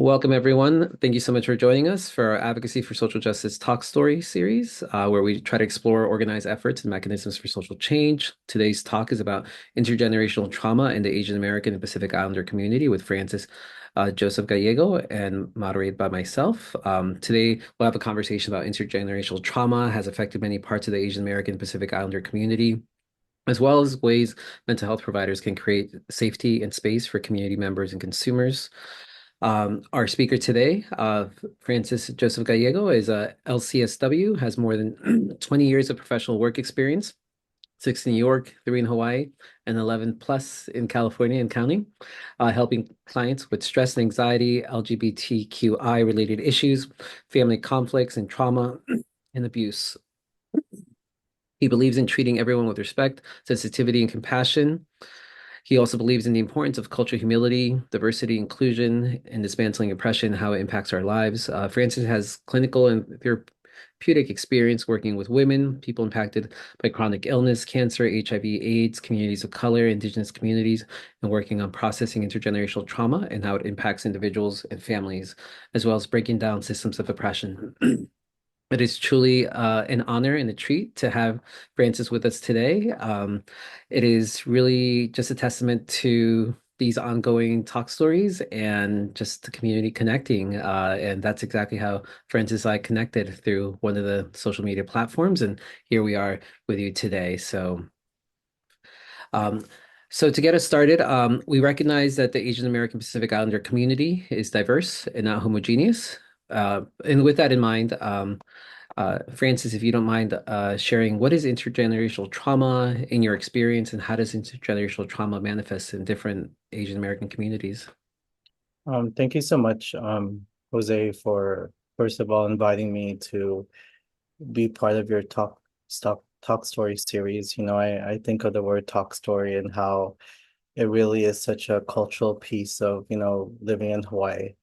Welcome, everyone. Thank you so much for joining us for our Advocacy for Social Justice Talk Story series, where we try to explore organized efforts and mechanisms for social change. Today's talk is about intergenerational trauma in the Asian American and Pacific Islander community with Francis Joseph Gallego and moderated by myself. Today, we'll have a conversation about intergenerational trauma has affected many parts of the Asian American and Pacific Islander community, as well as ways mental health providers can create safety and space for community members and consumers. Our speaker today, Francis Joseph Gallego, is a LCSW, has more than 20 years of professional work experience, 6 in New York, 3 in Hawaii, and 11 plus in California and counting, helping clients with stress and anxiety, LGBTQI-related issues, family conflicts and trauma, and abuse. He believes in treating everyone with respect, sensitivity, and compassion. He also believes in the importance of cultural humility, diversity, inclusion, and dismantling oppression, how it impacts our lives. Francis has clinical and therapeutic experience working with women, people impacted by chronic illness, cancer, HIV/AIDS, communities of color, indigenous communities, and working on processing intergenerational trauma and how it impacts individuals and families, as well as breaking down systems of oppression. It is truly an honor and a treat to have Francis with us today. It is really just a testament to these ongoing talk stories and just the community connecting. And that's exactly how Francis and I connected through one of the social media platforms. And here we are with you today. Um, so to get us started, we recognize that the Asian American Pacific Islander community is diverse and not homogeneous. And with that in mind, Francis, if you don't mind sharing, what is intergenerational trauma in your experience, and how does intergenerational trauma manifest in different Asian American communities? Thank you so much, Jose, for first of all inviting me to be part of your talk story series. I think of the word talk story and how it really is such a cultural piece of, living in Hawaii.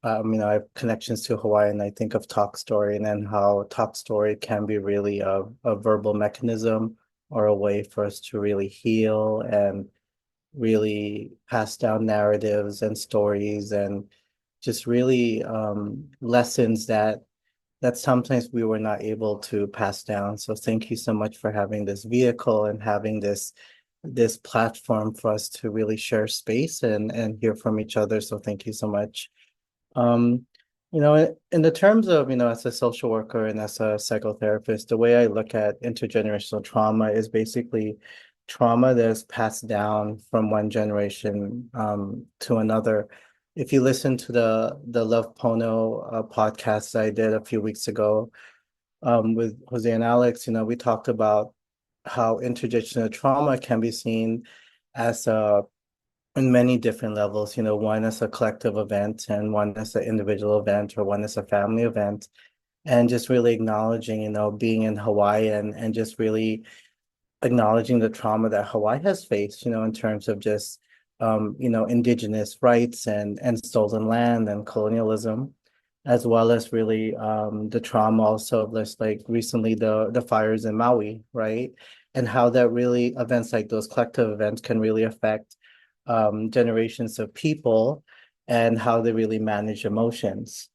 I have connections to Hawaii, and I think of talk story and then how talk story can be really a verbal mechanism or a way for us to really heal and really pass down narratives and stories and just really lessons that sometimes we were not able to pass down. So thank you so much for having this vehicle and having this platform for us to really share space and hear from each other. So thank you so much. Um, in the terms of, as a social worker and as a psychotherapist, the way I look at intergenerational trauma is basically trauma that is passed down from one generation to another. If you listen to the Love Pono podcast I did a few weeks ago with Jose and Alex, we talked about how intergenerational trauma can be seen as a in many different levels, one is a collective event and one is an individual event or one is a family event. And just really acknowledging, being in Hawaii and just really acknowledging the trauma that Hawaii has faced, in terms of just indigenous rights and stolen land and colonialism, as well as really the trauma also of just like recently the fires in Maui, right? And how that really events like those collective events can really affect generations of people and how they really manage emotions.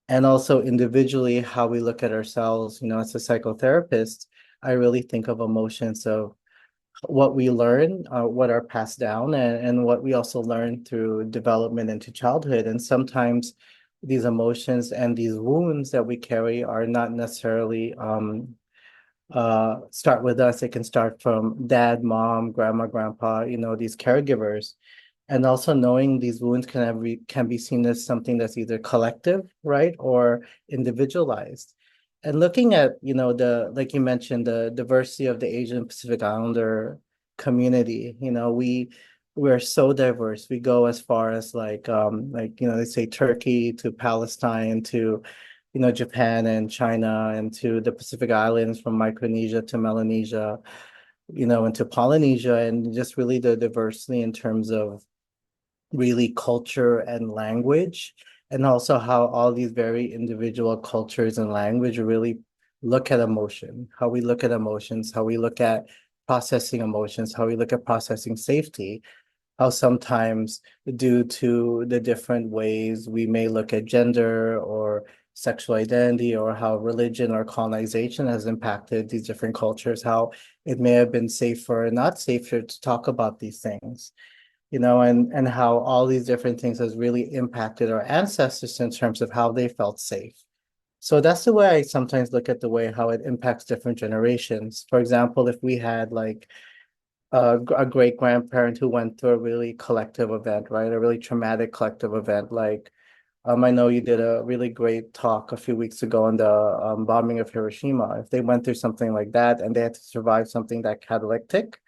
And also individually, how we look at ourselves, as a psychotherapist, I really think of emotions of what we learn, what are passed down, and what we also learn through development into childhood. And sometimes these emotions and these wounds that we carry are not necessarily start with us. It can start from dad, mom, grandma, grandpa, these caregivers. And also knowing these wounds can be seen as something that's either collective, right, or individualized. And looking at, like you mentioned, the diversity of the Asian Pacific Islander community, we're so diverse. We go as far as they say Turkey to Palestine to Japan and China and to the Pacific Islands from Micronesia to Melanesia, and to Polynesia, and just really the diversity in terms of really culture and language, and also how all these very individual cultures and language really look at emotion, how we look at emotions, how we look at processing emotions, how we look at processing safety. how sometimes due to the different ways we may look at gender or sexual identity or how religion or colonization has impacted these different cultures, how it may have been safer or not safer to talk about these things, and how all these different things has really impacted our ancestors in terms of how they felt safe. So that's the way I sometimes look at the way how it impacts different generations. For example, if we had like a great grandparent who went through a really collective event, right? A really traumatic collective event. Like, I know you did a really great talk a few weeks ago on the bombing of Hiroshima. If they went through something like that and they had to survive something that catalytic,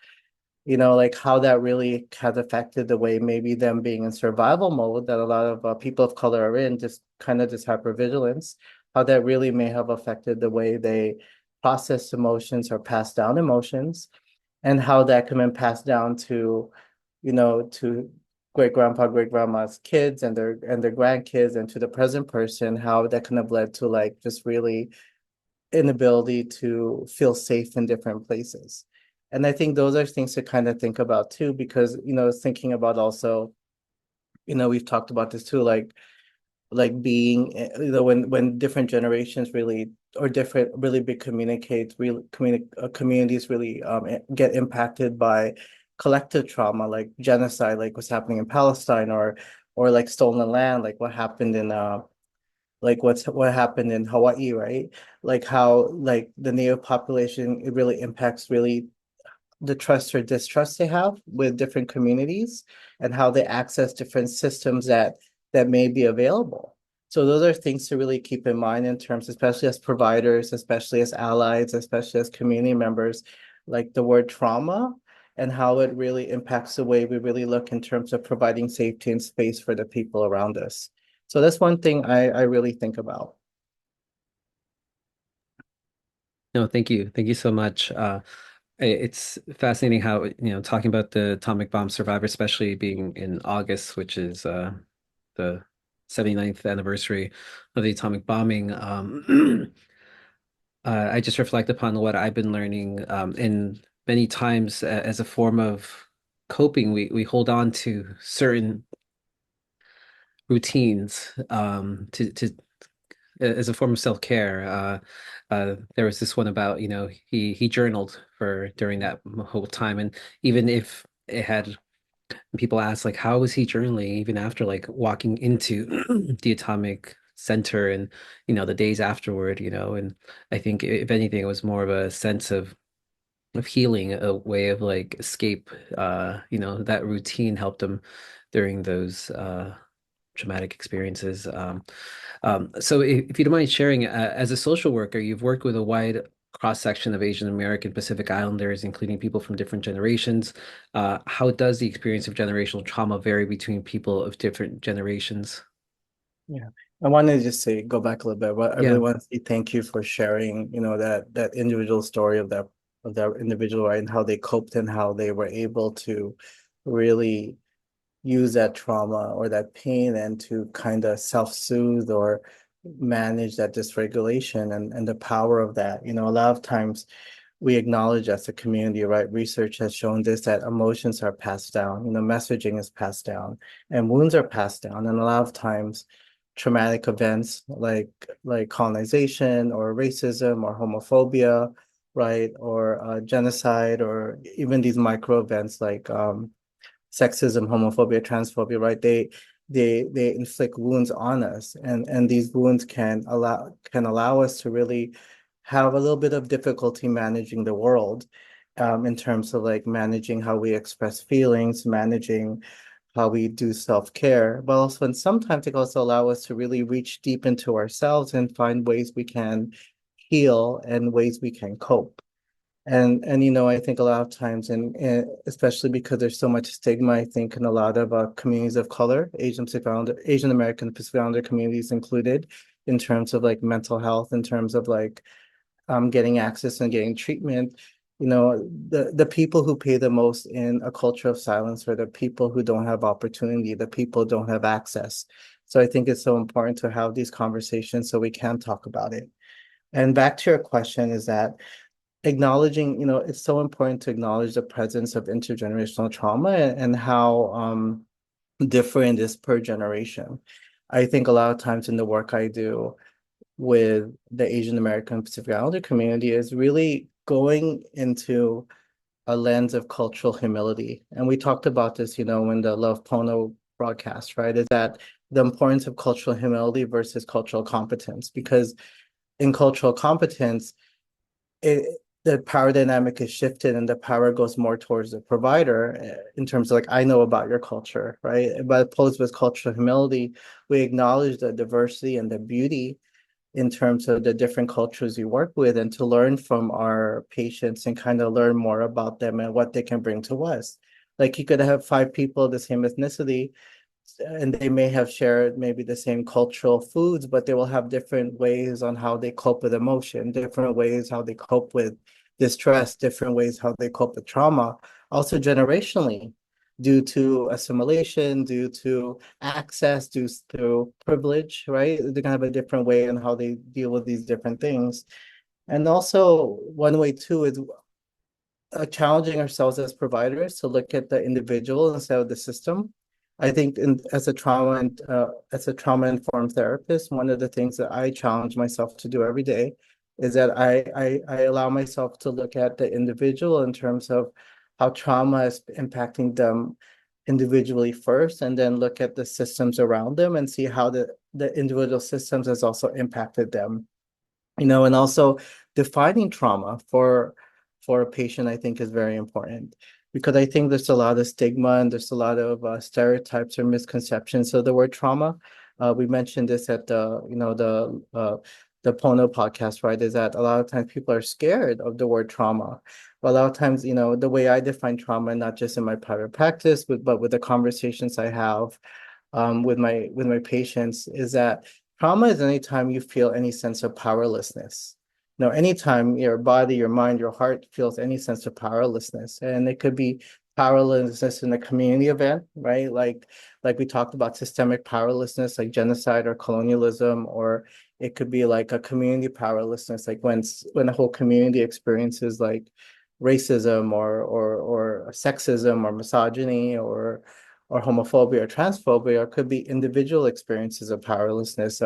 like how that really has affected the way maybe them being in survival mode that a lot of people of color are in, just kind of this hypervigilance, how that really may have affected the way they process emotions or pass down emotions, and how that can then pass down to great grandpa, great grandma's kids and their grandkids and to the present person, how that can have led to like just really inability to feel safe in different places. And I think those are things to kind of think about too, because, thinking about also, we've talked about this too, like being, when different generations really, or different really big communities really get impacted by collective trauma, like genocide, like what's happening in Palestine, or like stolen land, like what happened in Hawaii, right? Like how like the native population, it really impacts really the trust or distrust they have with different communities and how they access different systems that may be available. So those are things to really keep in mind in terms, especially as providers, especially as allies, especially as community members, like the word trauma and how it really impacts the way we really look in terms of providing safety and space for the people around us. So that's one thing I really think about. No, thank you. Thank you so much. It's fascinating how, talking about the atomic bomb survivor, especially being in August, which is the 79th anniversary of the atomic bombing. I just reflect upon what I've been learning, and many times as a form of coping, we hold on to certain routines to as a form of self-care. There was this one about, he journaled for during that whole time, and even if it had people ask like, how was he journaling even after like walking into the atomic center and the days afterward, and I think if anything, it was more of a sense of healing, a way of like escape. That routine helped him during those traumatic experiences. So if you don't mind sharing, as a social worker, you've worked with a wide cross-section of Asian American Pacific Islanders, including people from different generations. How does the experience of generational trauma vary between people of different generations? Yeah. I want to just say, go back a little bit, but I really Yeah. want to say thank you for sharing, that individual story of that individual, right, and how they coped and how they were able to really use that trauma or that pain and to kind of self-soothe or manage that dysregulation and the power of that. A lot of times we acknowledge as a community, right? Research has shown this, that emotions are passed down, messaging is passed down, and wounds are passed down. And a lot of times traumatic events like colonization or racism or homophobia, right? Or genocide, or even these micro events like sexism, homophobia, transphobia, right? They inflict wounds on us, and these wounds can allow us to really have a little bit of difficulty managing the world, in terms of like managing how we express feelings, managing how we do self-care, but also, and sometimes it also allow us to really reach deep into ourselves and find ways we can heal and ways we can cope. And I think a lot of times, and especially because there's so much stigma, I think in a lot of communities of color, Asian American Pacific Islander communities included, in terms of like mental health, in terms of like getting access and getting treatment. The people who pay the most in a culture of silence are the people who don't have opportunity, the people who don't have access. So I think it's so important to have these conversations so we can talk about it. And back to your question is that acknowledging, it's so important to acknowledge the presence of intergenerational trauma and how different it is per generation. I think a lot of times in the work I do with the Asian American Pacific Islander community is really going into a lens of cultural humility. And we talked about this, in the Love Pono broadcast, right? Is that the importance of cultural humility versus cultural competence? Because in cultural competence, it, the power dynamic is shifted and the power goes more towards the provider in terms of like, I know about your culture, right? But opposed with cultural humility, we acknowledge the diversity and the beauty in terms of the different cultures you work with and to learn from our patients and kind of learn more about them and what they can bring to us. Like you could have five people of the same ethnicity and they may have shared maybe the same cultural foods, but they will have different ways on how they cope with emotion, different ways how they cope with distress, different ways how they cope with trauma, also generationally, due to assimilation, due to access, due to privilege, right? They're gonna have a different way on how they deal with these different things. And also one way too is challenging ourselves as providers to look at the individual instead of the system. I think as a trauma informed therapist, one of the things that I challenge myself to do every day is that I allow myself to look at the individual in terms of how trauma is impacting them individually first, and then look at the systems around them and see how the individual systems has also impacted them, and also defining trauma for a patient, I think is very important because I think there's a lot of stigma and there's a lot of stereotypes or misconceptions of the word trauma. We mentioned this at the Pono podcast, right? Is that a lot of times people are scared of the word trauma. But a lot of times, the way I define trauma, not just in my private practice, but with the conversations I have with my patients is that trauma is anytime you feel any sense of powerlessness. Now, anytime your body, your mind, your heart feels any sense of powerlessness, and it could be powerlessness in a community event, right? Like we talked about systemic powerlessness, like genocide or colonialism, or it could be like a community powerlessness, like when a whole community experiences like racism or sexism or misogyny or homophobia or transphobia, or could be individual experiences of powerlessness,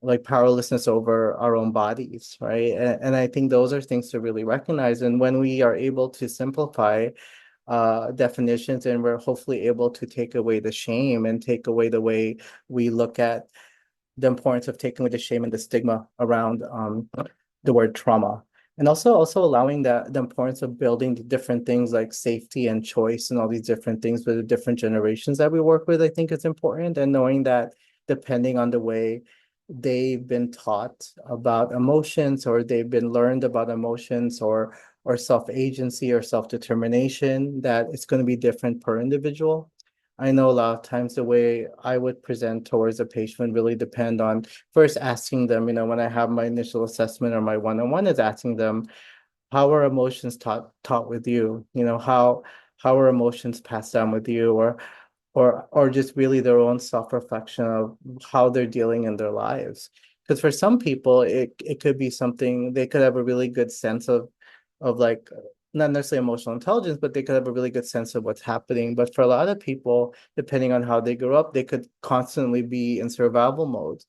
like powerlessness over our own bodies, right? And I think those are things to really recognize. And when we are able to simplify definitions and we're hopefully able to take away the shame and take away the way we look at the importance of taking away the shame and the stigma around the word trauma. And also allowing the importance of building the different things like safety and choice and all these different things with the different generations that we work with, I think is important. And knowing that depending on the way they've been taught about emotions or they've been learned about emotions or self-agency or self-determination, that it's going to be different per individual. I know a lot of times the way I would present towards a patient would really depend on first asking them, when I have my initial assessment or my one-on-one is asking them, how are emotions taught with you? How are emotions passed down with you, or just really their own self-reflection of how they're dealing in their lives. Because for some people, it could be something they could have a really good sense of like not necessarily emotional intelligence, but they could have a really good sense of what's happening. But for a lot of people, depending on how they grew up, they could constantly be in survival mode.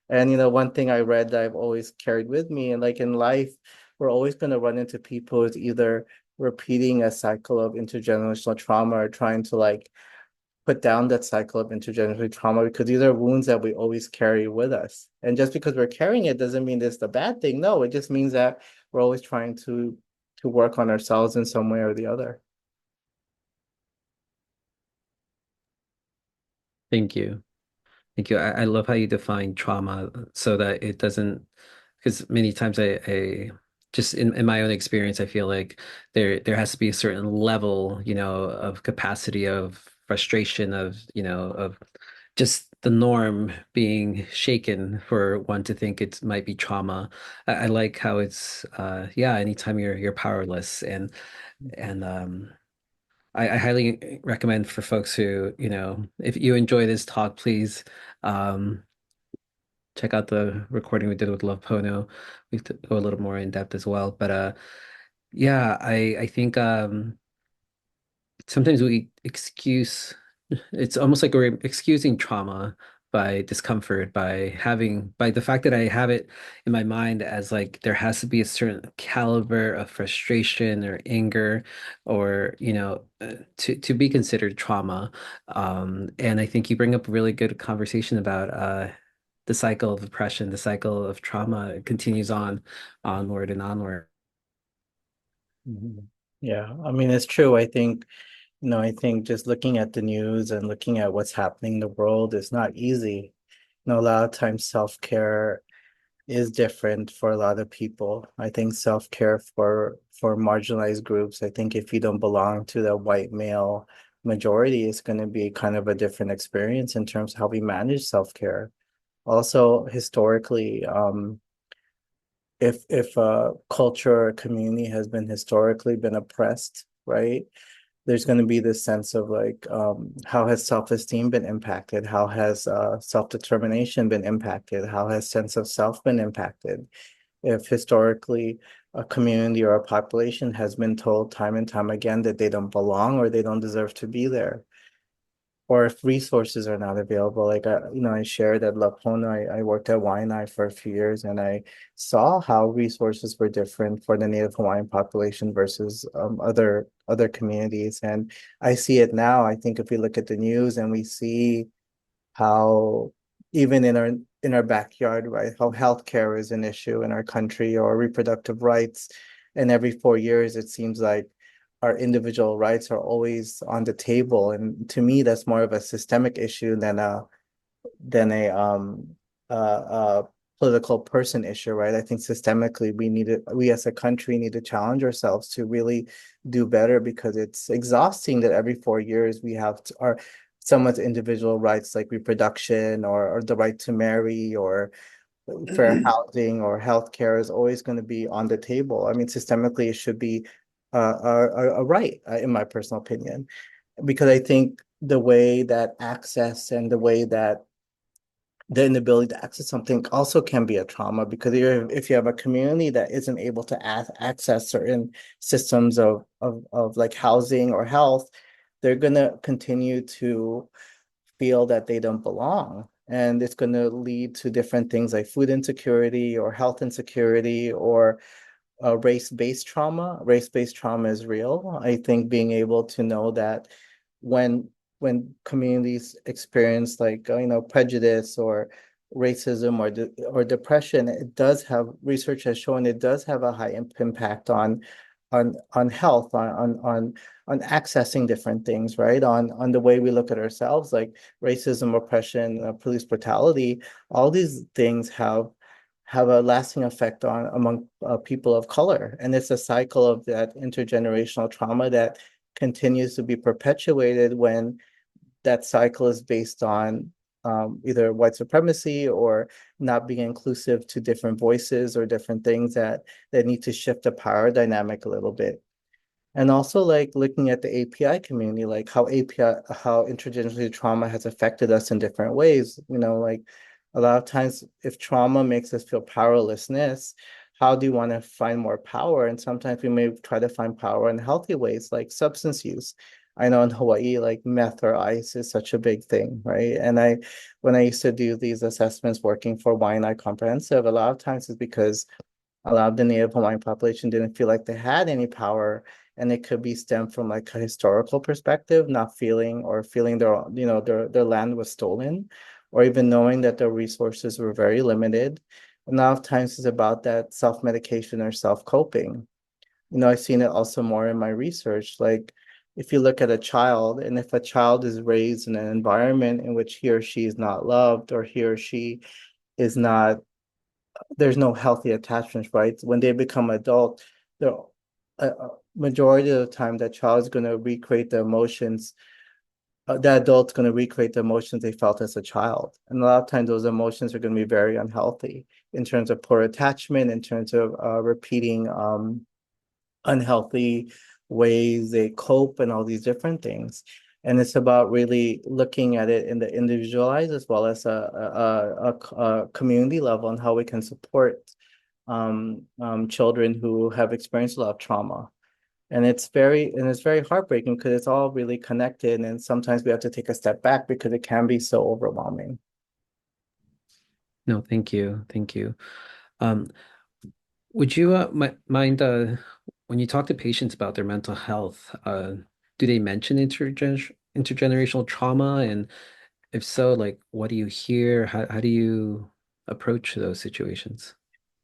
And one thing I read that I've always carried with me, and like in life, we're always going to run into people who's either repeating a cycle of intergenerational trauma or trying to like put down that cycle of intergenerational trauma, because these are wounds that we always carry with us. And just because we're carrying it doesn't mean it's the bad thing. No, it just means that we're always trying to work on ourselves in some way or the other. Thank you. Thank you. I love how you define trauma so that it doesn't, because many times I just in my own experience, I feel like there has to be a certain level, of capacity of frustration of just the norm being shaken for one to think it might be trauma. I like how it's yeah, anytime you're powerless and I highly recommend for folks who, if you enjoy this talk, please um check out the recording we did with Love Pono. We could go a little more in depth as well. But yeah, I think sometimes we excuse it's almost like we're excusing trauma by discomfort, by the fact that I have it in my mind as like there has to be a certain caliber of frustration or anger or to be considered trauma. And I think you bring up a really good conversation about the cycle of oppression, the cycle of trauma continues onward and onward. Mhm. Yeah, I mean, it's true. I think, I think just looking at the news and looking at what's happening in the world is not easy. A lot of times self-care is different for a lot of people. I think self-care for marginalized groups, I think if you don't belong to the white male majority, it's going to be kind of a different experience in terms of how we manage self-care. Also, historically, if a culture or a community has been historically been oppressed, right? There's going to be this sense of like, how has self-esteem been impacted? How has self-determination been impacted? How has sense of self been impacted? If historically a community or a population has been told time and time again that they don't belong or they don't deserve to be there, or if resources are not available. Like I shared at La Pona, I worked at Waianae for a few years, and I saw how resources were different for the Native Hawaiian population versus other communities. And I see it now. I think if we look at the news and we see how even in our backyard, right, how healthcare is an issue in our country or reproductive rights. And every 4 years, it seems like our individual rights are always on the table. And to me, that's more of a systemic issue than a political person issue, right? I think systemically we as a country need to challenge ourselves to really do better, because it's exhausting that every 4 years we have our someone's individual rights like reproduction or the right to marry or fair housing or healthcare is always going to be on the table. I mean, systemically, it should be a right, in my personal opinion, because I think the way that access and the way that the inability to access something also can be a trauma, because if you have a community that isn't able to access certain systems of like housing or health, they're going to continue to feel that they don't belong. And it's going to lead to different things like food insecurity or health insecurity or race-based trauma. Race-based trauma is real. I think being able to know that when when communities experience like prejudice or racism or depression, it does have research has shown it does have a high impact on health, on accessing different things, right? On the way we look at ourselves, like racism, oppression, police brutality. All these things have a lasting effect on among people of color. And it's a cycle of that intergenerational trauma that continues to be perpetuated when that cycle is based on either white supremacy or not being inclusive to different voices or different things that need to shift the power dynamic a little bit. And also like looking at the API community, like how intergenerational trauma has affected us in different ways. Like a lot of times if trauma makes us feel powerlessness, how do you want to find more power? And sometimes we may try to find power in healthy ways, like substance use. I know in Hawaii, like meth or ice is such a big thing, right? When I used to do these assessments working for Waianae Comprehensive, a lot of times it's because a lot of the Native Hawaiian population didn't feel like they had any power, and it could be stemmed from like a historical perspective, not feeling or feeling their land was stolen, or even knowing that their resources were very limited. A lot of times it's about that self-medication or self-coping. I've seen it also more in my research. Like if you look at a child, and if a child is raised in an environment in which he or she is not loved, or he or she is not there's no healthy attachment, right? When they become adult, the majority of the time that child is going to recreate the emotions. That adult's going to recreate the emotions they felt as a child, and a lot of times those emotions are going to be very unhealthy in terms of poor attachment, in terms of repeating unhealthy ways they cope, and all these different things. And it's about really looking at it in the individualized as well as a community level and how we can support children who have experienced a lot of trauma. And it's very heartbreaking because it's all really connected, and sometimes we have to take a step back because it can be so overwhelming. No, thank you. Thank you. Um, would you mind when you talk to patients about their mental health, do they mention intergenerational trauma? And if so, like what do you hear? How do you approach those situations?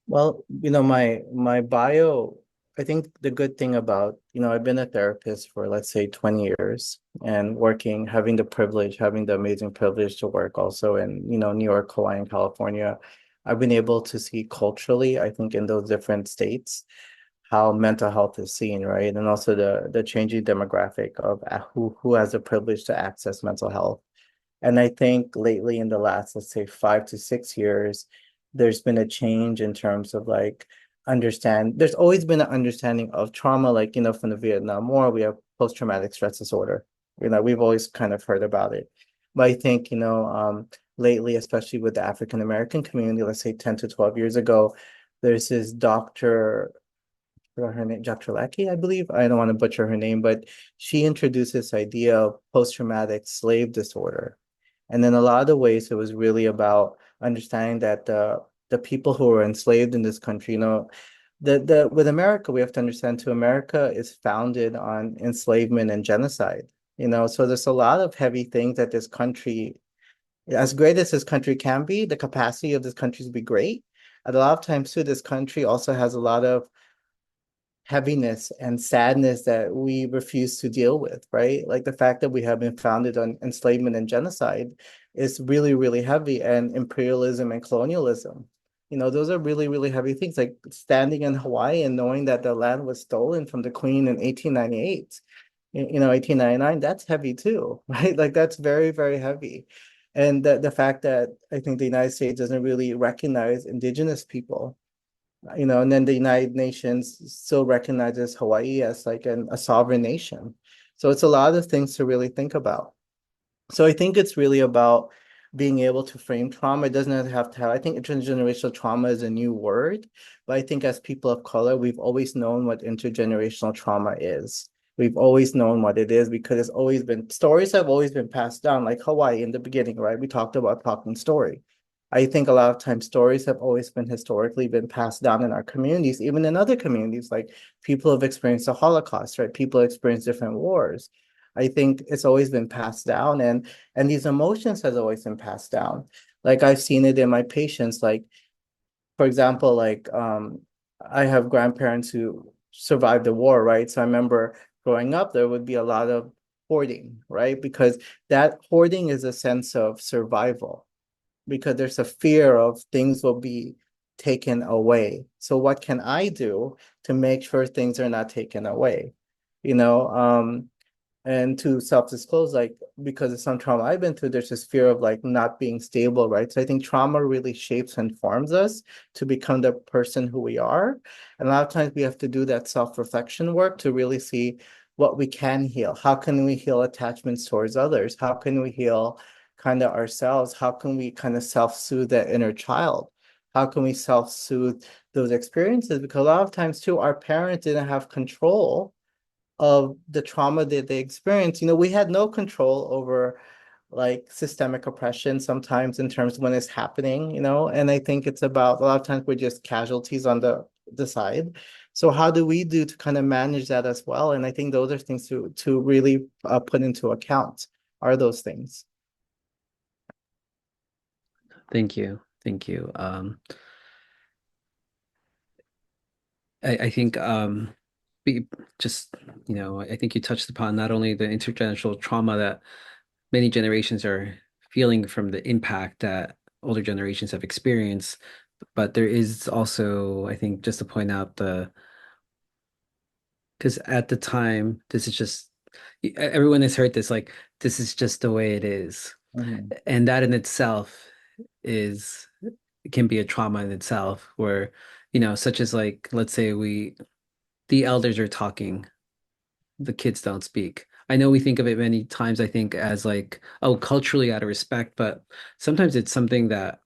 Well, my bio, I think the good thing about, I've been a therapist for let's say 20 years and working, having the amazing privilege to work also in, New York, Hawaii, and California. I've been able to see culturally, I think in those different states, how mental health is seen, right? And also the changing demographic of who has the privilege to access mental health. And I think lately in the last, let's say 5 to 6 years, there's been a change in terms of like there's always been an understanding of trauma, like, from the Vietnam War, we have post-traumatic stress disorder. We've always kind of heard about it. But I think, lately, especially with the African American community, let's say 10 to 12 years ago, there's this doctor, forgot her name, Dr. Lackey, I believe. I don't want to butcher her name, but she introduced this idea of post-traumatic slave disorder. And in a lot of the ways, it was really about understanding that the people who were enslaved in this country, the with America, we have to understand too, America is founded on enslavement and genocide. So there's a lot of heavy things that this country, as great as this country can be, the capacity of this country to be great. And a lot of times too, this country also has a lot of heaviness and sadness that we refuse to deal with, right? Like the fact that we have been founded on enslavement and genocide is really, really heavy, and imperialism and colonialism. Those are really, really heavy things. Like standing in Hawaii and knowing that the land was stolen from the Queen in 1898, 1899, that's heavy too, right? Like that's very, very heavy. And the fact that I think the United States doesn't really recognize indigenous people, and then the United Nations still recognizes Hawaii as like a sovereign nation. So it's a lot of things to really think about. So I think it's really about being able to frame trauma. It doesn't have to have, I think intergenerational trauma is a new word, but I think as people of color, we've always known what intergenerational trauma is. We've always known what it is because it's always been, stories have always been passed down, like Hawaii in the beginning, right? We talked about talking story. I think a lot of times stories have always been historically been passed down in our communities, even in other communities, like people have experienced the Holocaust, right? People have experienced different wars. I think it's always been passed down, and these emotions has always been passed down. Like I've seen it in my patients, like for example, like I have grandparents who survived the war, right? So I remember growing up, there would be a lot of hoarding, right? Because that hoarding is a sense of survival, because there's a fear of things will be taken away. So what can I do to make sure things are not taken away? You know, and to self-disclose, like because of some trauma I've been through, there's this fear of like not being stable, right? So I think trauma really shapes and forms us to become the person who we are. And a lot of times we have to do that self-reflection work to really see what we can heal. How can we heal attachments towards others? How can we heal kind of ourselves? How can we kind of self-soothe that inner child? How can we self-soothe those experiences? Because a lot of times too, our parents didn't have control of the trauma that they experienced. We had no control over like systemic oppression sometimes in terms of when it's happening, and I think it's about a lot of times we're just casualties on the side. So how do we do to kind of manage that as well? And I think those are things to really put into account, are those things. Thank you. Thank you. I think be just I think you touched upon not only the intergenerational trauma that many generations are feeling from the impact that older generations have experienced, but there is also, I think, just to point out because at the time, this is just everyone has heard this, like this is just the way it is, Mhm. and that in itself is can be a trauma in itself, where such as like let's say the elders are talking, the kids don't speak. I know we think of it many times, I think, as like, oh, culturally out of respect, but sometimes it's something that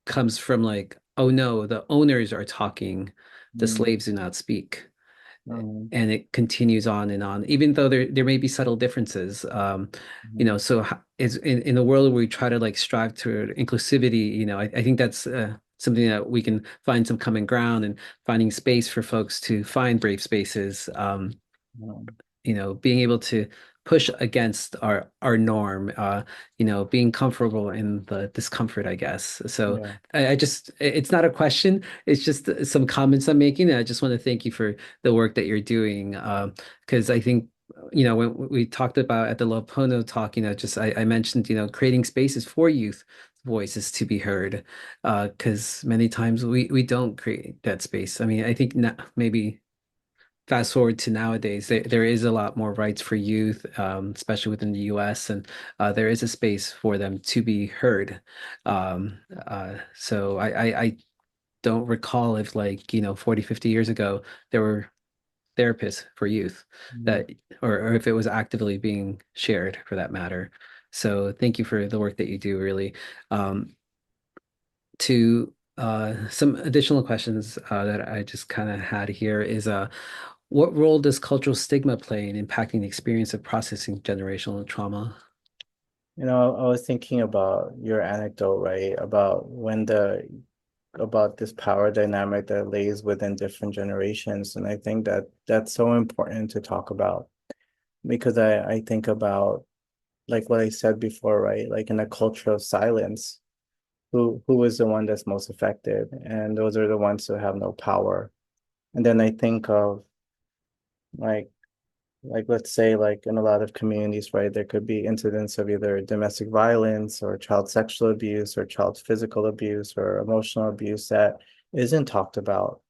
comes from like, oh no, the owners are talking, the Mm, slaves do not speak. mm, And it continues on and on, even though there may be subtle differences. mm, So is in a world where we try to like strive to inclusivity, I think that's something that we can find some common ground and finding space for folks to find brave spaces. mm, Being able to push against our norm, being comfortable in the discomfort, I guess. So yeah. I just it's not a question, it's just some comments I'm making. And I just want to thank you for the work that you're doing. Because I think, when we talked about at the Lopono talk, just I mentioned, creating spaces for youth voices to be heard. Because many times we don't create that space. I mean, I think maybe fast forward to nowadays, there is a lot more rights for youth, especially within the US, and there is a space for them to be heard. So I don't recall if, like, 40, 50 years ago, there were therapists for youth Mm. that, or if it was actively being shared for that matter. So thank you for the work that you do, really. Um, to some additional questions that I just kind of had here is what role does cultural stigma play in impacting the experience of processing generational trauma? I was thinking about your anecdote, right? About this power dynamic that lays within different generations. And I think that that's so important to talk about because I think about like what I said before, right? Like in a culture of silence, who is the one that's most affected? And those are the ones who have no power. And then I think of like let's say like in a lot of communities, right, there could be incidents of either domestic violence or child sexual abuse or child physical abuse or emotional abuse that isn't talked about.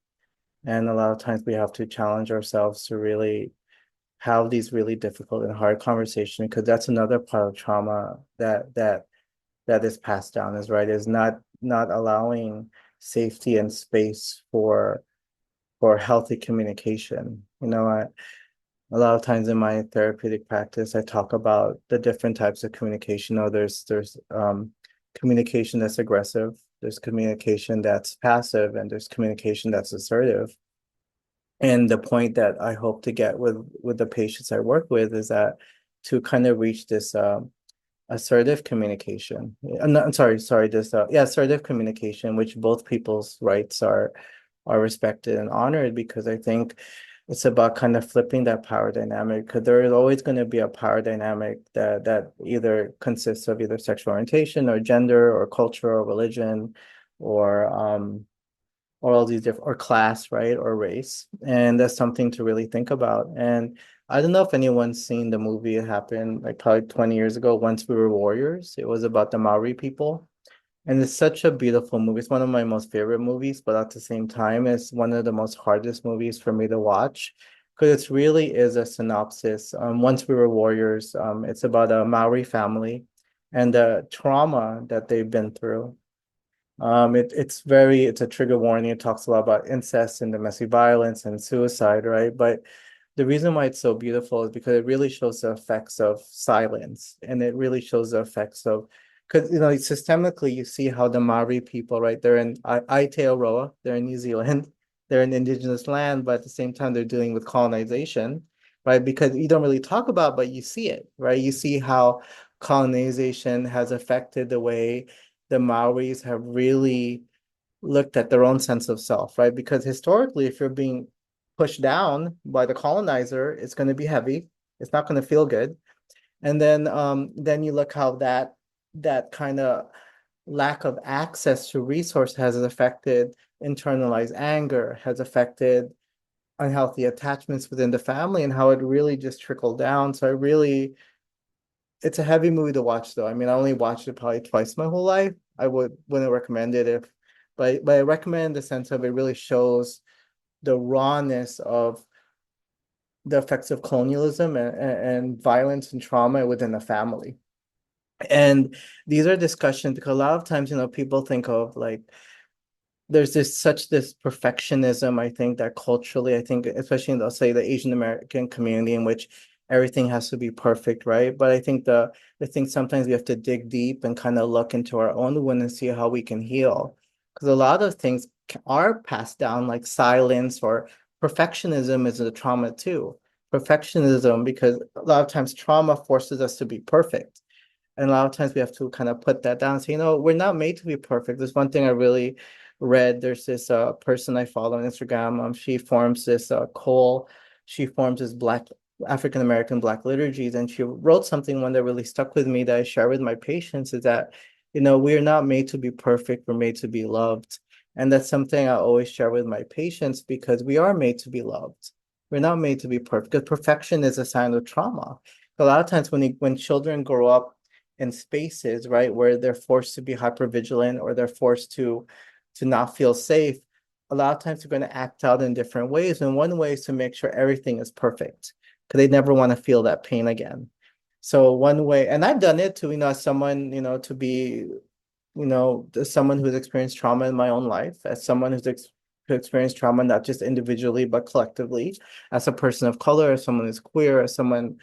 And a lot of times we have to challenge ourselves to really have these really difficult and hard conversations because that's another part of trauma that is passed down is right is not allowing safety and space for healthy communication. A lot of times in my therapeutic practice, I talk about the different types of communication. There's communication that's aggressive, there's communication that's passive, and there's communication that's assertive. And the point that I hope to get with the patients I work with is that to kind of reach this assertive communication. I'm sorry, this assertive communication, which both people's rights are respected and honored, because I think it's about kind of flipping that power dynamic, because there is always going to be a power dynamic that either consists of either sexual orientation or gender or culture or religion or all these different or class, right, or race. And that's something to really think about. And I don't know if anyone's seen the movie. It happened like probably 20 years ago, Once We Were Warriors. It was about the Maori people. And it's such a beautiful movie. It's one of my most favorite movies, but at the same time, it's one of the most hardest movies for me to watch because it really is a synopsis. Once We Were Warriors, it's about a Maori family and the trauma that they've been through. It's a trigger warning. It talks a lot about incest and domestic violence and suicide, right? But the reason why it's so beautiful is because it really shows the effects of silence, and it really shows the effects of, because systemically you see how the Maori people, right? They're in Aotearoa, they're in New Zealand, they're in indigenous land, but at the same time they're dealing with colonization, right? Because you don't really talk about, but you see it, right? You see how colonization has affected the way the Maoris have really looked at their own sense of self, right? Because historically, if you're being pushed down by the colonizer, it's going to be heavy. It's not going to feel good. And then you look how that kind of lack of access to resource has affected internalized anger, has affected unhealthy attachments within the family, and how it really just trickled down. So I really it's a heavy movie to watch, though. I mean, I only watched it probably twice my whole life. Wouldn't recommend it but I recommend the sense of it really shows the rawness of the effects of colonialism and violence and trauma within the family. And these are discussions because a lot of times, people think of like there's this perfectionism, I think, that culturally, I think, especially in, let's say, the Asian American community, in which everything has to be perfect, right? But I think the thing sometimes we have to dig deep and kind of look into our own wound and see how we can heal. Because a lot of things are passed down, like silence or perfectionism is a trauma too. Perfectionism, because a lot of times trauma forces us to be perfect. And a lot of times we have to kind of put that down and say, we're not made to be perfect. There's one thing I really read. There's this person I follow on Instagram. She forms this Black African American Black liturgies, and she wrote something one that really stuck with me that I share with my patients is that, we're not made to be perfect. We're made to be loved. And that's something I always share with my patients because we are made to be loved. We're not made to be perfect because perfection is a sign of trauma. A lot of times when children grow up in spaces, right, where they're forced to be hypervigilant or they're forced to not feel safe, a lot of times they're going to act out in different ways. And one way is to make sure everything is perfect because they never want to feel that pain again. So one way, and I've done it to, as someone, to be, as someone who's experienced trauma in my own life, as someone who experienced trauma, not just individually, but collectively, as a person of color, as someone who's queer, as someone,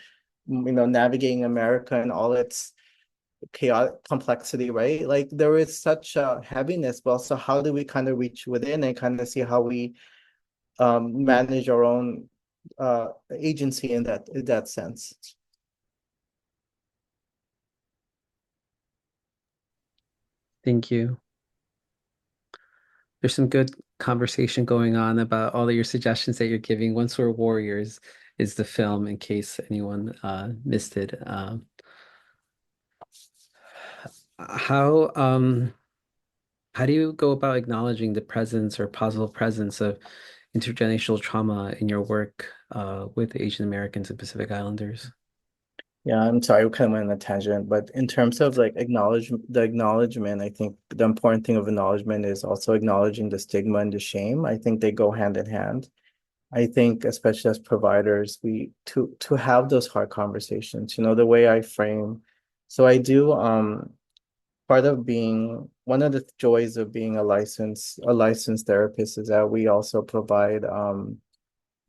navigating America and all its chaotic complexity, right? Like there is such a heaviness, but also how do we kind of reach within and kind of see how we manage our own agency in that sense. Thank you. There's some good conversation going on about all of your suggestions that you're giving. Once We're Warriors is the film, in case anyone missed it. How how do you go about acknowledging the presence or possible presence of intergenerational trauma in your work with Asian Americans and Pacific Islanders? Yeah, I'm sorry, we kind of went on a tangent, but in terms of like acknowledgement, I think the important thing of acknowledgement is also acknowledging the stigma and the shame. I think they go hand in hand. I think, especially as providers, we to have those hard conversations. The way I frame. So I do. Part of being one of the joys of being a licensed therapist is that we also provide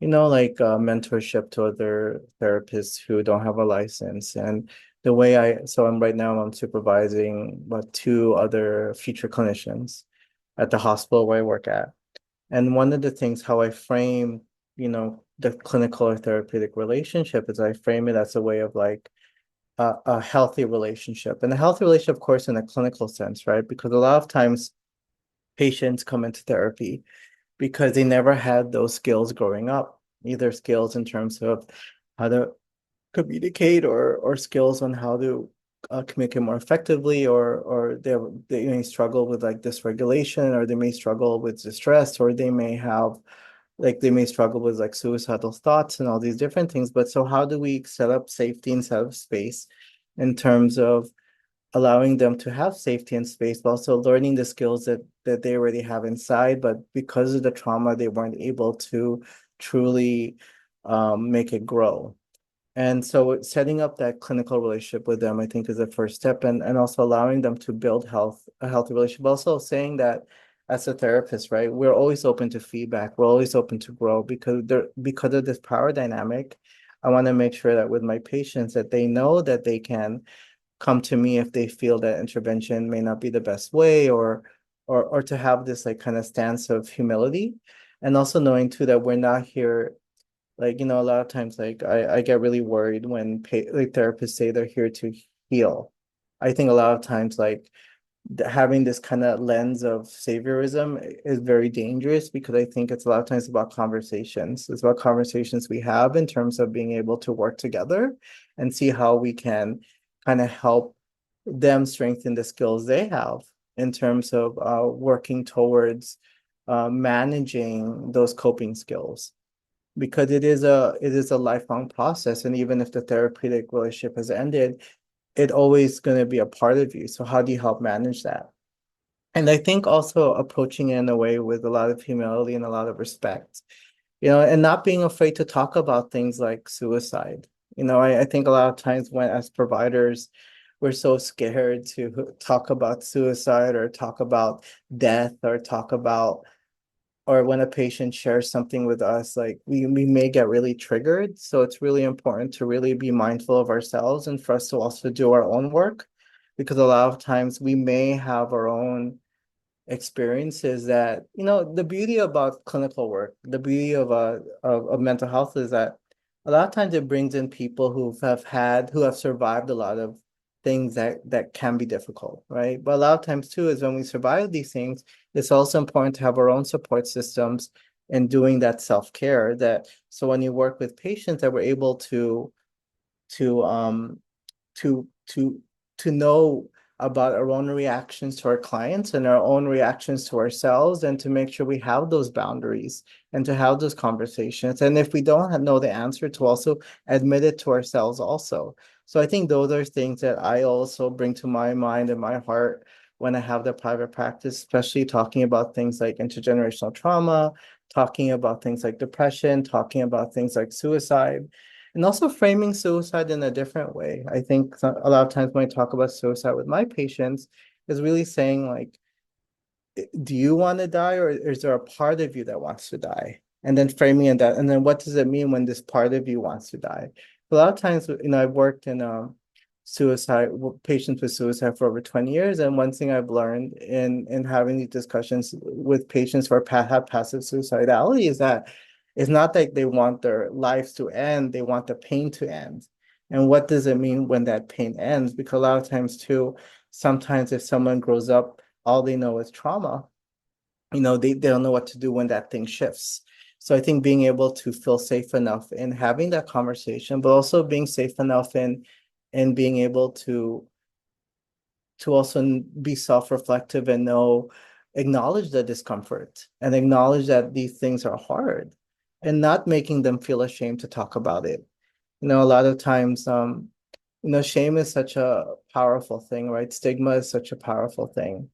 like mentorship to other therapists who don't have a license. And the way I'm supervising about two other future clinicians at the hospital where I work at. And one of the things how I frame, the clinical or therapeutic relationship is I frame it as a way of like a healthy relationship. And a healthy relationship, of course, in a clinical sense, right? Because a lot of times patients come into therapy because they never had those skills growing up, either skills in terms of how to communicate or skills on how to communicate more effectively, or they may struggle with like dysregulation, or they may struggle with distress, or they may struggle with like suicidal thoughts and all these different things. But so how do we set up safety and set up space in terms of allowing them to have safety and space, but also learning the skills that they already have inside, but because of the trauma, they weren't able to truly make it grow. And so setting up that clinical relationship with them, I think, is the first step, and also allowing them to build a healthy relationship. Also saying that as a therapist, right, we're always open to feedback. We're always open to grow because of this power dynamic. I want to make sure that with my patients that they know that they can come to me if they feel that intervention may not be the best way, or to have this like kind of stance of humility, and also knowing too that we're not here like, a lot of times, like, I get really worried when like therapists say they're here to heal. I think a lot of times, like, having this kind of lens of saviorism is very dangerous, because I think it's a lot of times about conversations. It's about conversations we have in terms of being able to work together and see how we can kind of help them strengthen the skills they have in terms of working towards managing those coping skills, because it is a lifelong process. And even if the therapeutic relationship has ended, it always going to be a part of you. So how do you help manage that? And I think also approaching it in a way with a lot of humility and a lot of respect, and not being afraid to talk about things like suicide. I think a lot of times when as providers, we're so scared to talk about suicide or talk about death or talk about or when a patient shares something with us, like we may get really triggered. So it's really important to really be mindful of ourselves and for us to also do our own work, because a lot of times we may have our own experiences that, the beauty about clinical work, the beauty of mental health is that a lot of times it brings in people who have survived a lot of things that can be difficult, right? But a lot of times too is when we survive these things, it's also important to have our own support systems and doing that self-care, that so when you work with patients that we're able to to to to know about our own reactions to our clients and our own reactions to ourselves, and to make sure we have those boundaries and to have those conversations. And if we don't know the answer, to also admit it to ourselves also. So I think those are things that I also bring to my mind and my heart when I have the private practice, especially talking about things like intergenerational trauma, talking about things like depression, talking about things like suicide, and also framing suicide in a different way. I think a lot of times when I talk about suicide with my patients, is really saying like, do you want to die, or is there a part of you that wants to die? And then framing it that, and then what does it mean when this part of you wants to die? A lot of times, I've worked in suicide patients with suicide for over 20 years, and one thing I've learned in having these discussions with patients who have passive suicidality is that it's not like they want their lives to end, they want the pain to end. And what does it mean when that pain ends? Because a lot of times too, sometimes if someone grows up, all they know is trauma, they don't know what to do when that thing shifts. So I think being able to feel safe enough in having that conversation, but also being safe enough in being able to also be self-reflective and acknowledge the discomfort and acknowledge that these things are hard, and not making them feel ashamed to talk about it. A lot of times, shame is such a powerful thing, right? Stigma is such a powerful thing.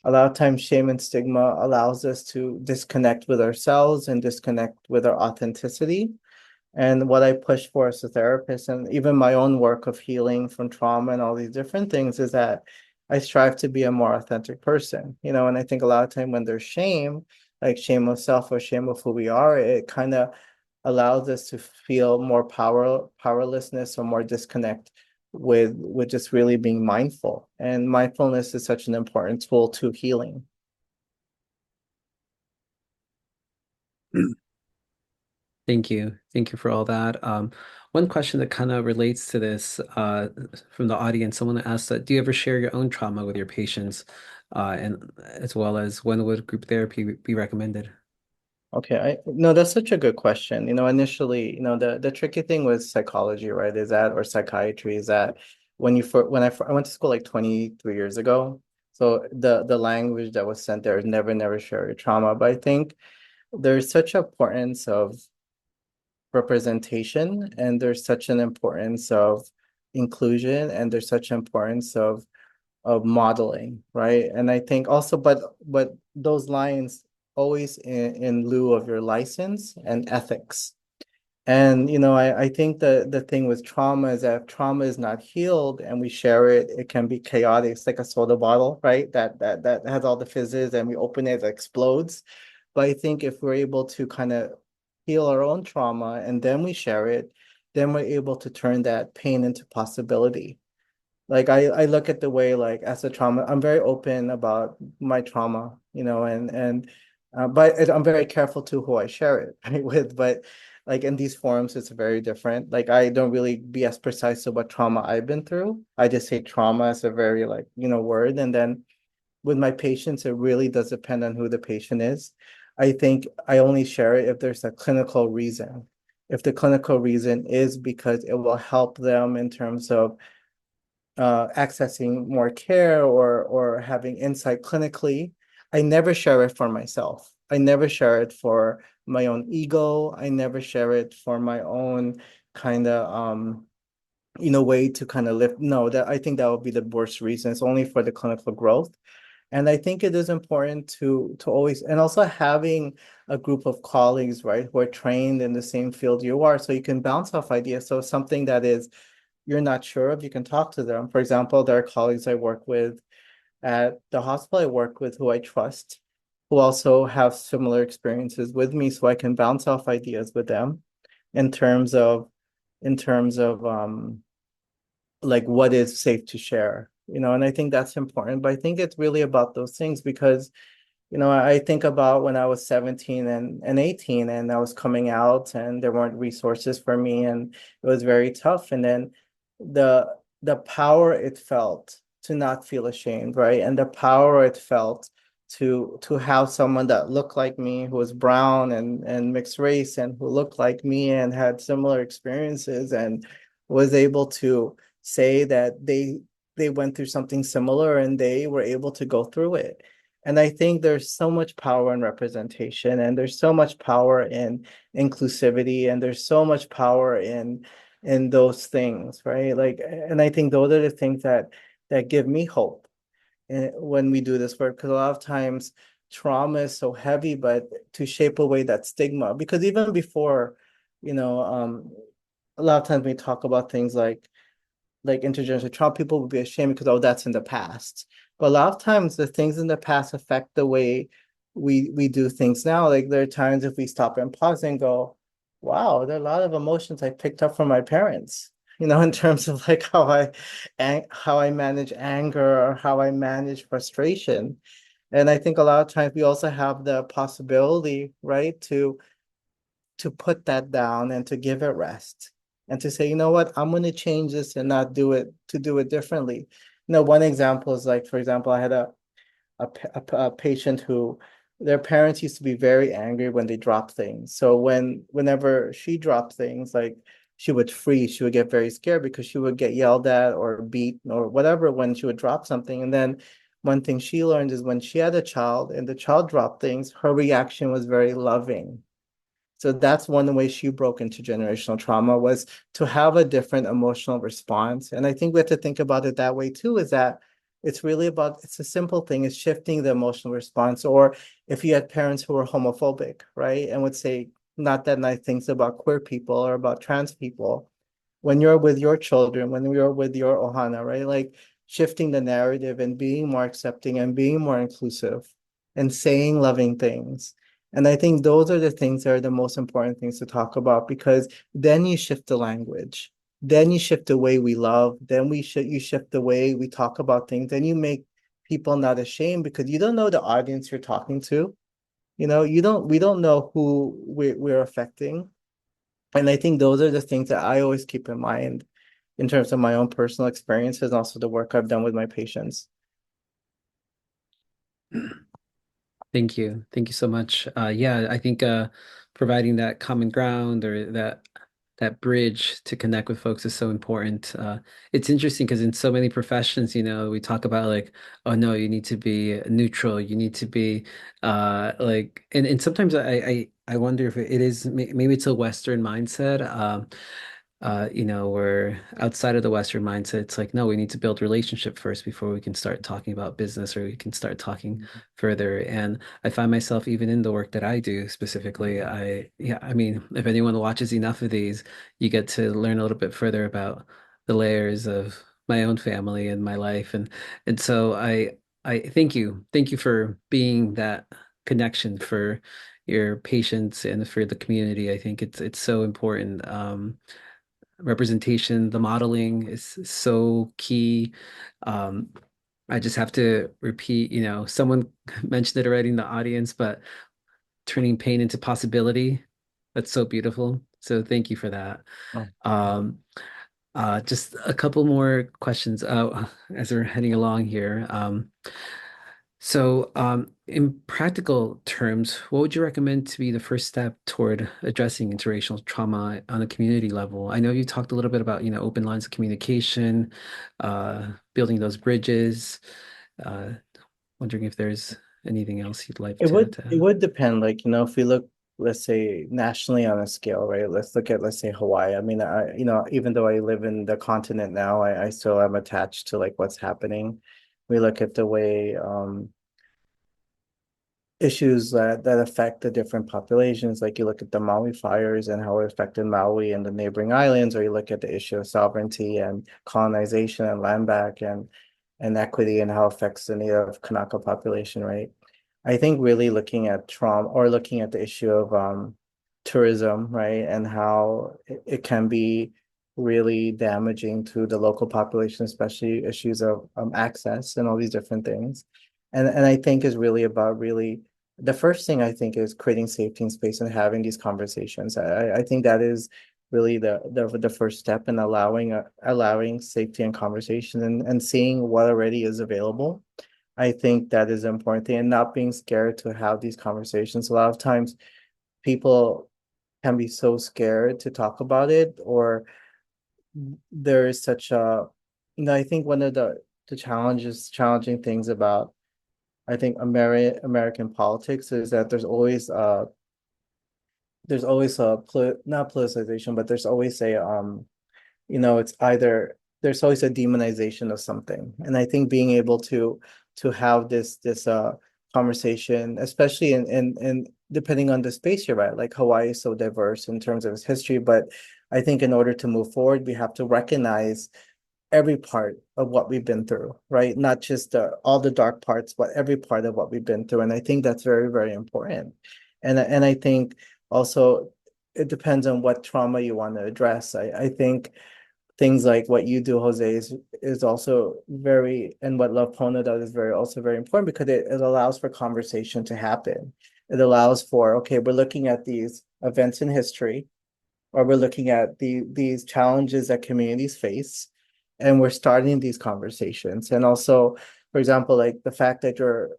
A lot of times shame and stigma allows us to disconnect with ourselves and disconnect with our authenticity. And what I push for as a therapist, and even my own work of healing from trauma and all these different things, is that I strive to be a more authentic person. And I think a lot of time when there's shame, like shame of self or shame of who we are, it kind of allows us to feel more powerlessness or more disconnect with just really being mindful. And mindfulness is such an important tool to healing. Thank you. Thank you for all that. One question that kind of relates to this from the audience, someone asked that, do you ever share your own trauma with your patients? And as well as when would group therapy be recommended? Okay, no, that's such a good question. Initially, the tricky thing with psychology, right, is that, or psychiatry, is that I went to school like 23 years ago, so the language that was sent there is never share your trauma. But I think there's such importance of representation, and there's such an importance of inclusion, and there's such importance of modeling, right? And I think also, but those lines always in lieu of your license and ethics. And I think the thing with trauma is that if trauma is not healed and we share it, it can be chaotic. It's like a soda bottle, right? That has all the fizzes, and we open it, it explodes. But I think if we're able to kind of heal our own trauma and then we share it, then we're able to turn that pain into possibility. Like I look at the way, like, as a trauma, I'm very open about my trauma, but I'm very careful to who I share it right, with. But like in these forums, it's very different. Like I don't really be as precise about trauma I've been through. I just say trauma as a very, like, word. And then with my patients, it really does depend on who the patient is. I think I only share it if there's a clinical reason. If the clinical reason is because it will help them in terms of accessing more care or having insight clinically, I never share it for myself. I never share it for my own ego. I never share it for my own kind of way to kind of live. No, that I think that would be the worst reason. It's only for the clinical growth. And I think it is important to always, and also having a group of colleagues, right, who are trained in the same field you are, so you can bounce off ideas. So something that is you're not sure of, you can talk to them. For example, there are colleagues I work with at the hospital I work with who I trust. who also have similar experiences with me, so I can bounce off ideas with them in terms of in terms of like what is safe to share, and I think that's important. But I think it's really about those things because I think about when I was 17 and 18 and I was coming out and there weren't resources for me and it was very tough. And then the the power it felt to not feel ashamed, right? And the power it felt to have someone that looked like me, who was brown and mixed race and who looked like me and had similar experiences and was able to say that they went through something similar and they were able to go through it. And I think there's so much power in representation, and there's so much power in inclusivity, and there's so much power in those things, right? Like, and I think those are the things that give me hope when we do this work, because a lot of times trauma is so heavy, but to shape away that stigma, because even before, you know, um, a lot of times we talk about things like intergenerational trauma, people would be ashamed because, oh, that's in the past. But a lot of times the things in the past affect the way we do things now. Like there are times if we stop and pause and go, wow, there are a lot of emotions I picked up from my parents, in terms of like how I manage anger or how I manage frustration. And I think a lot of times we also have the possibility, right, to put that down and to give it rest and to say, you know what, I'm going to change this and not do it to do it differently. One example is like, for example, I had a patient who their parents used to be very angry when they dropped things. So whenever she dropped things, like she would freeze, she would get very scared because she would get yelled at or beat or whatever when she would drop something. And then one thing she learned is when she had a child and the child dropped things, her reaction was very loving. So that's one way she broke into generational trauma, was to have a different emotional response. And I think we have to think about it that way too, is that it's a simple thing, is shifting the emotional response. Or if you had parents who were homophobic, right, and would say not that nice things about queer people or about trans people, when you're with your children, when you're with your ohana, right, like shifting the narrative and being more accepting and being more inclusive and saying loving things. And I think those are the things that are the most important things to talk about, because then you shift the language. Then you shift the way we love. Then you shift the way we talk about things. Then you make people not ashamed because you don't know the audience you're talking to. We don't know who we're affecting. And I think those are the things that I always keep in mind in terms of my own personal experiences and also the work I've done with my patients. Thank you. Thank you so much. Yeah, I think providing that common ground or that bridge to connect with folks is so important. It's interesting because in so many professions, we talk about like, oh no, you need to be neutral. You need to be like, and sometimes I wonder if it is maybe it's a Western mindset. Where outside of the Western mindset, it's like, no, we need to build relationship first before we can start talking about business or we can start talking further. And I find myself even in the work that I do specifically, yeah, I mean, if anyone watches enough of these, you get to learn a little bit further about the layers of my own family and my life. And so I thank you. Thank you for being that connection for your patients and for the community. I think it's so important. Representation, the modeling is so key. Um, I just have to repeat, someone mentioned it already in the audience, but turning pain into possibility, that's so beautiful. So thank you for that. Oh. Um, just a couple more questions as we're heading along here. In practical terms, what would you recommend to be the first step toward addressing interracial trauma on a community level? I know you talked a little bit about, open lines of communication, building those bridges. Uh, Wondering if there's anything else you'd like It to would add to it that. would depend, like, if we look, let's say, nationally on a scale, right? Let's look at, let's say, Hawaii. I mean, even though I live in the continent now, I still am attached to like what's happening. We look at the way issues that affect the different populations. Like you look at the Maui fires and how it affected Maui and the neighboring islands, or you look at the issue of sovereignty and colonization and land back and equity and how it affects the native Kanaka population, right? I think really looking at trauma or looking at the issue of tourism, right, and how it can be really damaging to the local population, especially issues of access and all these different things. And I think is really about really the first thing I think is creating safety and space and having these conversations. I think that is really the first step in allowing safety and conversation and seeing what already is available. I think that is an important thing and not being scared to have these conversations. A lot of times people can be so scared to talk about it, or there is such a, I think one of the challenging things about I think American politics is that there's always a not politicization, but there's always a it's either there's always a demonization of something. And I think being able to have this conversation, especially in depending on the space you're at, like Hawaii is so diverse in terms of its history, but I think in order to move forward, we have to recognize every part of what we've been through, right? Not just all the dark parts, but every part of what we've been through. And I think that's very, very important. And I think also it depends on what trauma you want to address. I think things like what you do, Jose, is also very, and what Love Pona does is very also very important because it allows for conversation to happen. It allows for, okay, we're looking at these events in history, or we're looking at these challenges that communities face, and we're starting these conversations. And also, for example, like the fact that you're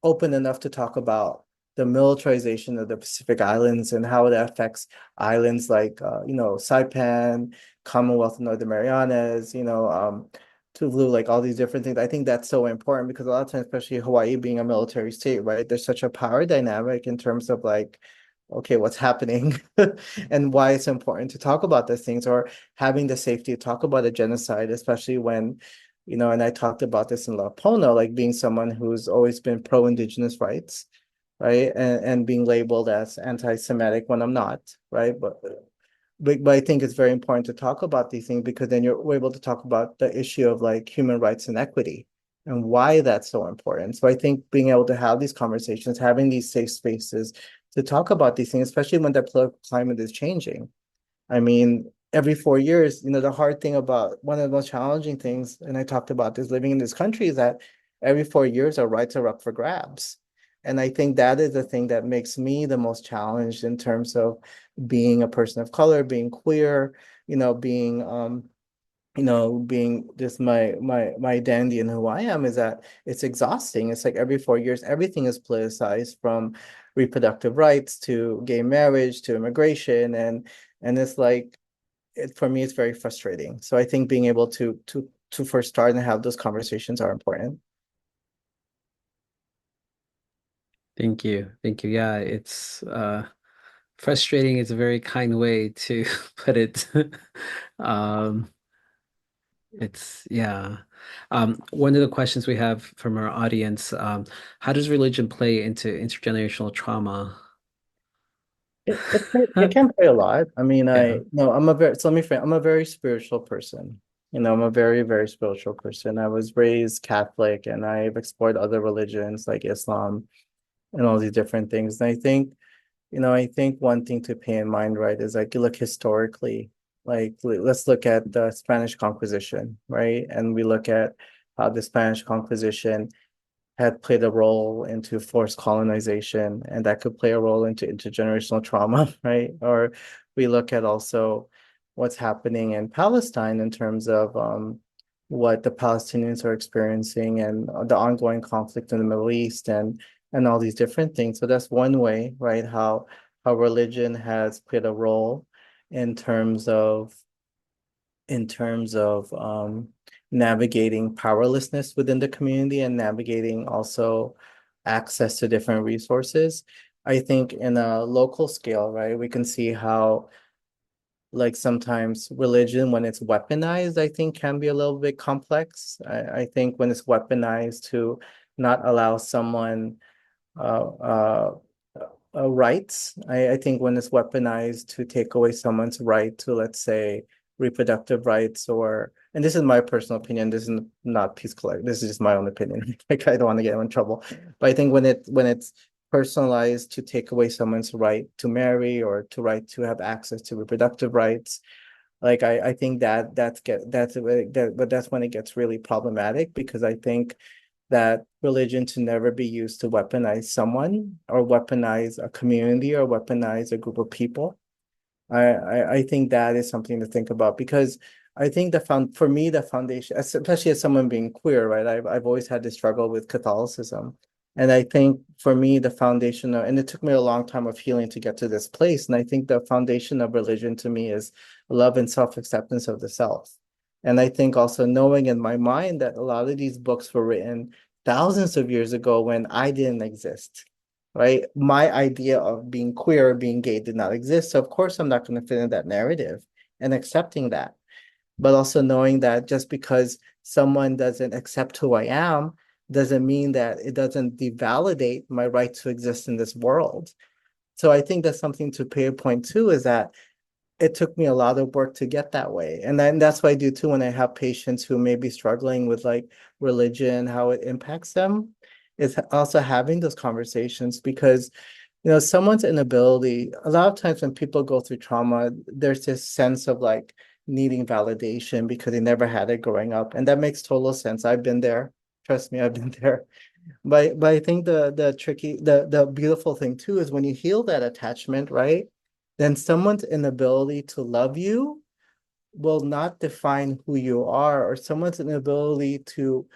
open enough to talk about the militarization of the Pacific Islands and how that affects islands like Saipan, Commonwealth of Northern Marianas, Tuvalu, like all these different things. I think that's so important because a lot of times, especially Hawaii being a military state, right? There's such a power dynamic in terms of like, okay, what's happening and why it's important to talk about these things, or having the safety to talk about a genocide, especially when, and I talked about this in La Pona, like being someone who's always been pro-indigenous rights, right? And being labeled as anti-Semitic when I'm not, right? But I think it's very important to talk about these things because then you're able to talk about the issue of like human rights and equity and why that's so important. So I think being able to have these conversations, having these safe spaces to talk about these things, especially when the political climate is changing. I mean, every 4 years, the hard thing about one of the most challenging things, and I talked about this living in this country, is that every 4 years our rights are up for grabs. And I think that is the thing that makes me the most challenged in terms of being a person of color, being queer, being just my identity and who I am, is that it's exhausting. It's like every 4 years, everything is politicized, from reproductive rights to gay marriage to immigration, and it's like for me, it's very frustrating. So I think being able to first start and have those conversations are important. Thank you. Thank you. Yeah, it's frustrating is a very kind way to put it. Um, it's yeah. One of the questions we have from our audience, how does religion play into intergenerational trauma? It can play a lot. I mean, Yeah. let me frame, I'm a very spiritual person. I'm a very, very spiritual person. I was raised Catholic and I've explored other religions like Islam and all these different things. And I think one thing to pay in mind, right, is like you look historically, like let's look at the Spanish Conquisition, right? And we look at how the Spanish Conquisition had played a role into forced colonization, and that could play a role into intergenerational trauma, right? Or we look at also what's happening in Palestine in terms of what the Palestinians are experiencing and the ongoing conflict in the Middle East and all these different things. So that's one way, right? How religion has played a role in terms of navigating powerlessness within the community and navigating also access to different resources. I think in a local scale, right, we can see how like sometimes religion, when it's weaponized, I think can be a little bit complex. I think when it's weaponized to not allow someone uh, uh, rights. I think when it's weaponized to take away someone's right to, let's say, reproductive rights, or, and this is my personal opinion, this is not Peace Collect, this is just my own opinion. Like, I don't want to get in trouble, but I think when it's personalized to take away someone's right to marry or to right to have access to reproductive rights, like I think but that's when it gets really problematic, because I think that religion to never be used to weaponize someone or weaponize a community or weaponize a group of people. I think that is something to think about, because I think for me, the foundation, especially as someone being queer, right? I've always had this struggle with Catholicism. And I think for me, the foundation and it took me a long time of healing to get to this place. And I think the foundation of religion to me is love and self-acceptance of the self. And I think also knowing in my mind that a lot of these books were written thousands of years ago when I didn't exist, right? My idea of being queer, being gay did not exist. So of course I'm not going to fit in that narrative, and accepting that. But also knowing that just because someone doesn't accept who I am doesn't mean that it doesn't devalidate my right to exist in this world. So I think that's something to pay a point to, is that it took me a lot of work to get that way. And then that's what I do too when I have patients who may be struggling with like religion, how it impacts them, is also having those conversations, because someone's inability, a lot of times when people go through trauma, there's this sense of like needing validation because they never had it growing up. And that makes total sense. I've been there. Trust me, I've been there. But I think the beautiful thing too is when you heal that attachment, right? Then someone's inability to love you will not define who you are, or someone's inability to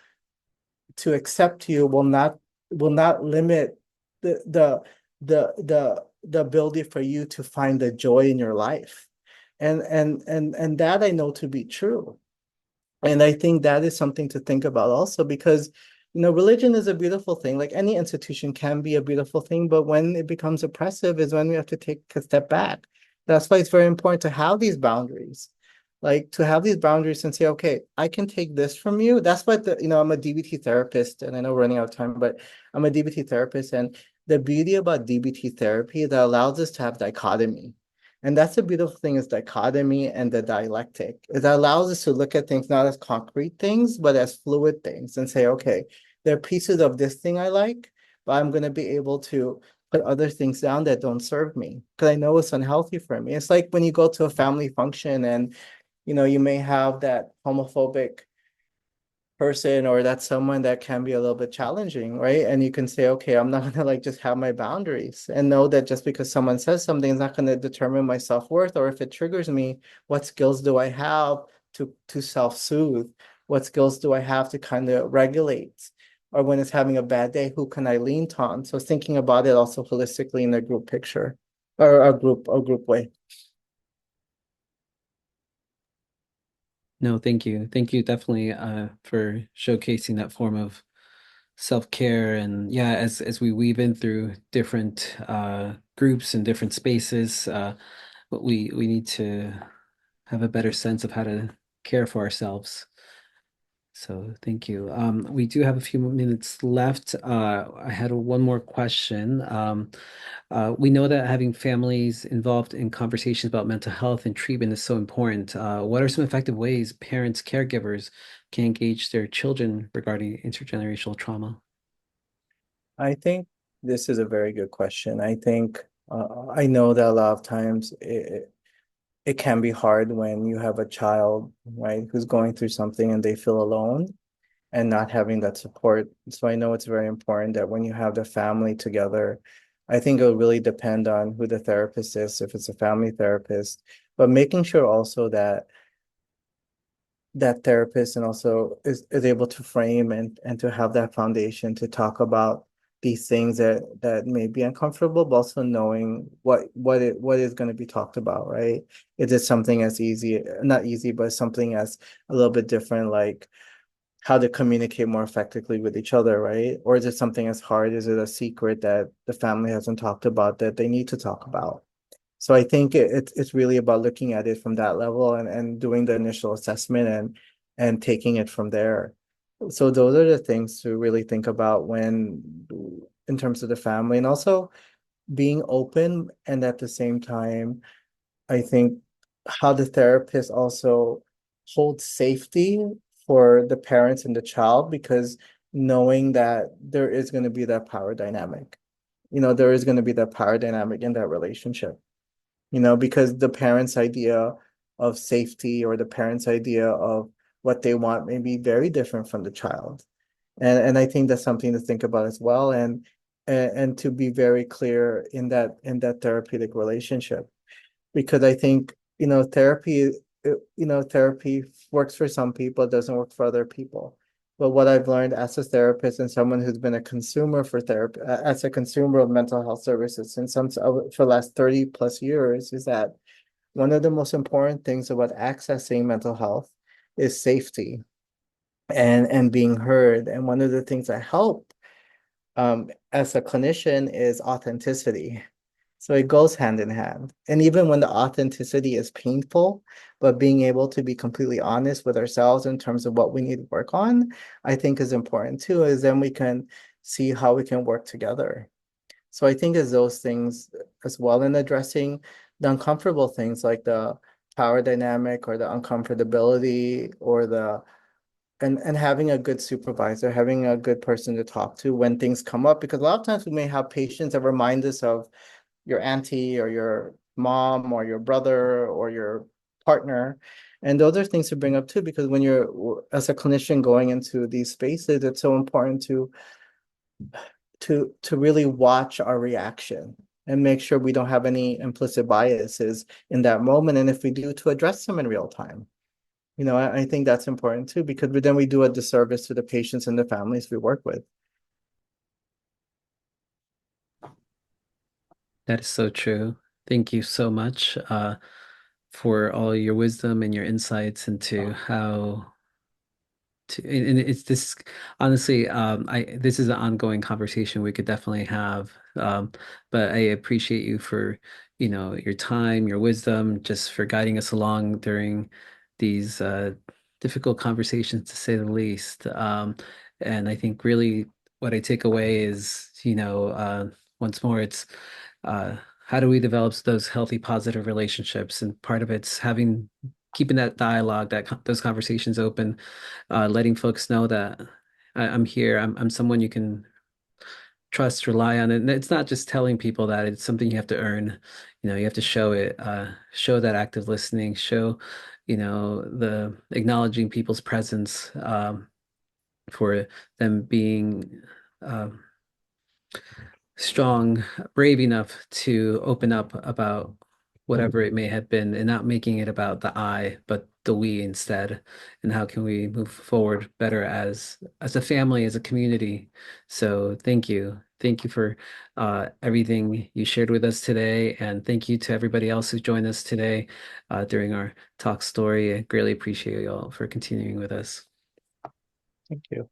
accept you will not limit the the ability for you to find the joy in your life. And that I know to be true. And I think that is something to think about also, because religion is a beautiful thing. Like any institution can be a beautiful thing, but when it becomes oppressive is when we have to take a step back. That's why it's very important to have these boundaries. Like to have these boundaries and say, okay, I can take this from you. That's what I'm a DBT therapist, and I know we're running out of time, but I'm a DBT therapist. And the beauty about DBT therapy that allows us to have dichotomy. And that's the beautiful thing, is dichotomy and the dialectic. It allows us to look at things not as concrete things, but as fluid things, and say, okay, there are pieces of this thing I like, but I'm going to be able to put other things down that don't serve me because I know it's unhealthy for me. It's like when you go to a family function and you may have that homophobic person, or that's someone that can be a little bit challenging, right? And you can say, okay, I'm not gonna like just have my boundaries, and know that just because someone says something is not going to determine my self-worth. Or if it triggers me, what skills do I have to self-soothe? What skills do I have to kind of regulate? Or when it's having a bad day, who can I lean on? So thinking about it also holistically in a group picture, or a group way. No, thank you. Thank you definitely for showcasing that form of self-care. And yeah, as we weave in through different groups and different spaces, but we need to have a better sense of how to care for ourselves. So thank you. We do have a few more minutes left. I had one more question. We know that having families involved in conversations about mental health and treatment is so important. What are some effective ways parents, caregivers can engage their children regarding intergenerational trauma? I think this is a very good question. I think I know that a lot of times it can be hard when you have a child, right, who's going through something and they feel alone and not having that support. So I know it's very important that when you have the family together, I think it'll really depend on who the therapist is, if it's a family therapist, but making sure also that that therapist and also is able to frame and to have that foundation to talk about these things that may be uncomfortable, but also knowing what is going to be talked about, right? Is it something as easy, not easy, but something as a little bit different, like how to communicate more effectively with each other, right? Or is it something as hard? Is it a secret that the family hasn't talked about that they need to talk about? So I think it's really about looking at it from that level and doing the initial assessment and taking it from there. So those are the things to really think about when in terms of the family, and also being open, and at the same time, I think how the therapist also holds safety for the parents and the child, because knowing that there is going to be that power dynamic, there is going to be that power dynamic in that relationship, because the parents' idea of safety or the parents' idea of what they want may be very different from the child. And I think that's something to think about as well, and to be very clear in that therapeutic relationship, because I think therapy works for some people, it doesn't work for other people. But what I've learned as a therapist and someone who's been a consumer for therapy, as a consumer of mental health services since for the last 30 plus years, is that one of the most important things about accessing mental health is safety and being heard. And one of the things that help as a clinician is authenticity. So it goes hand in hand. And even when the authenticity is painful, but being able to be completely honest with ourselves in terms of what we need to work on, I think is important too, is then we can see how we can work together. So I think is those things as well, in addressing the uncomfortable things like the power dynamic or the uncomfortability or the and having a good supervisor, having a good person to talk to when things come up, because a lot of times we may have patients that remind us of your auntie or your mom or your brother or your partner. And those are things to bring up too, because when you're as a clinician going into these spaces, it's so important to really watch our reaction and make sure we don't have any implicit biases in that moment. And if we do, to address them in real time. I think that's important too, because then we do a disservice to the patients and the families we work with. That is so true. Thank you so much for all your wisdom and your insights into how and it's this honestly I this is an ongoing conversation we could definitely have but I appreciate you for your time, your wisdom, just for guiding us along during these difficult conversations, to say the least. And I think really what I take away is once more it's uh how do we develop those healthy positive relationships, and part of it's having keeping that dialogue, those conversations open, letting folks know that I'm here. I'm someone you can trust, rely on. And it's not just telling people that, it's something you have to earn. You have to show it, show that active listening, show, the acknowledging people's presence, for them being strong, brave enough to open up about whatever it may have been, and not making it about the I, but the we instead. And how can we move forward better as a family, as a community? So thank you. Thank you for everything you shared with us today. And thank you to everybody else who joined us today during our talk story. I greatly appreciate you all for continuing with us. Thank you.